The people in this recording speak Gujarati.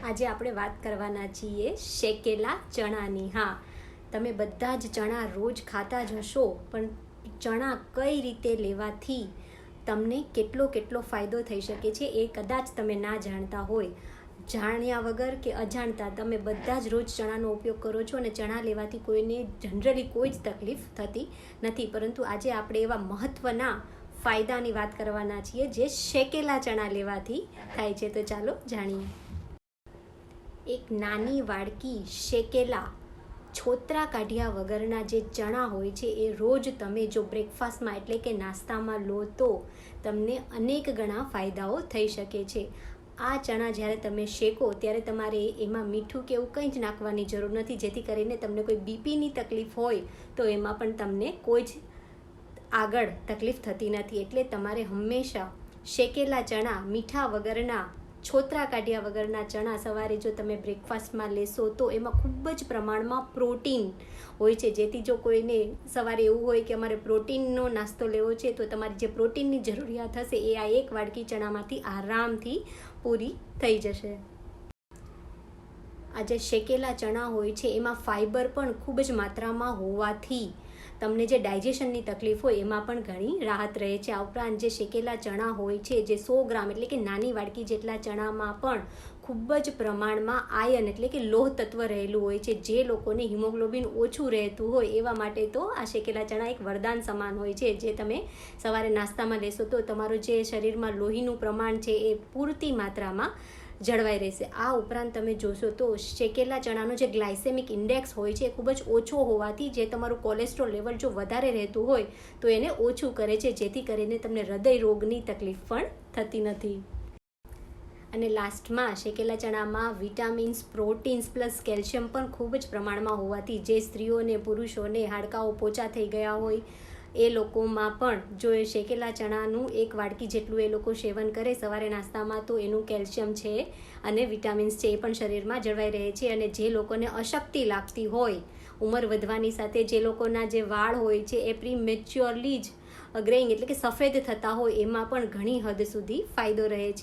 આજે આપણે વાત કરવાના છીએ શેકેલા ચણાની. હા, તમે બધા જ ચણા રોજ ખાતા જ હશો, પણ ચણા કઈ રીતે લેવાથી તમને કેટલો ફાયદો થઈ શકે છે એ કદાચ તમે ના જાણતા હોય. જાણ્યા વગર કે અજાણતા તમે બધા જ રોજ ચણાનો ઉપયોગ કરો છો અને ચણા લેવાથી કોઈને જનરલી કોઈ જ તકલીફ થતી નથી, પરંતુ આજે આપણે એવા મહત્ત્વના ફાયદાની વાત કરવાના છીએ જે શેકેલા ચણા લેવાથી થાય છે. તો ચાલો જાણીએ. એક નાની વાડકી શેકેલા છોતરા કાઢ્યા વગરના જે ચણા હોય છે એ રોજ તમે જો બ્રેકફાસ્ટમાં એટલે કે નાસ્તામાં લો તો તમને અનેક ગણા ફાયદાઓ થઈ શકે છે. આ ચણા જ્યારે તમે શેકો ત્યારે તમારે એમાં મીઠું કે એવું કંઈ જ નાખવાની જરૂર નથી, જેથી કરીને તમને કોઈ બીપીની તકલીફ હોય તો એમાં પણ તમને કોઈ જ આગળ તકલીફ થતી નથી. એટલે તમારે હંમેશા શેકેલા ચણા, મીઠા વગરના, છોતરા કાઢ્યા વગરના ચણા સવારે જો તમે બ્રેકફાસ્ટમાં લેશો તો એમાં ખૂબ જ પ્રમાણમાં પ્રોટીન હોય છે, જેથી જો કોઈને સવારે એવું હોય કે અમારે પ્રોટીનનો નાસ્તો લેવો છે તો તમારી જે પ્રોટીનની જરૂરિયાત હશે એ આ એક વાડકી ચણામાંથી આરામથી પૂરી થઈ જશે. આ જે શેકેલા ચણા હોય છે એમાં ફાઈબર પણ ખૂબ જ માત્રામાં હોવાથી તમને જે ડાયજેશનની તકલીફ હોય એમાં પણ ઘણી રાહત રહે છે. આ ઉપરાંત જે શેકેલા ચણા હોય છે જે 100 ગ્રામ એટલે કે નાની વાડકી જેટલા ચણામાં પણ ખૂબ જ પ્રમાણમાં આયર્ન એટલે કે લોહ તત્વ રહેલું હોય છે. જે લોકોને હિમોગ્લોબિન ઓછું રહેતું હોય એવા માટે તો આ શેકેલા ચણા એક વરદાન સમાન હોય છે. જે તમે સવારે નાસ્તામાં લેશો તો તમારું જે શરીરમાં લોહીનું પ્રમાણ છે એ પૂરતી માત્રામાં જળવાઈ રહેશે. આ ઉપરાંત તમે જોશો તો શેકેલા ચણાનો જે ગ્લાયસેમિક ઇન્ડેક્સ હોય છે એ ખૂબ જ ઓછો હોવાથી જે તમારું કોલેસ્ટ્રોલ લેવલ જો વધારે રહેતું હોય તો એને ઓછું કરે છે, જેથી કરીને તમને હૃદય રોગની તકલીફ પણ થતી નથી. અને લાસ્ટમાં શેકેલા ચણામાં વિટામિન્સ, પ્રોટીન્સ પ્લસ કેલ્શિયમ પણ ખૂબ જ પ્રમાણમાં હોવાથી જે સ્ત્રીઓને, પુરુષોને હાડકાઓ પોચા થઈ ગયા હોય એ લોકોમાં પણ જો એ શેકેલા ચણાનું એક વાડકી જેટલું એ લોકો સેવન કરે સવારે નાસ્તામાં તો એનું કેલ્શિયમ છે અને વિટામિન્સ છે એ પણ શરીરમાં જળવાઈ રહે છે. અને જે લોકોને અશક્તિ લાગતી હોય ઉંમર વધવાની સાથે, જે લોકોના જે વાળ હોય છે એ પ્રીમેચ્યોરલી જ ગ્રેઇંગ એટલે કે સફેદ થતા હોય એમાં પણ ઘણી હદ સુધી ફાયદો રહે છે.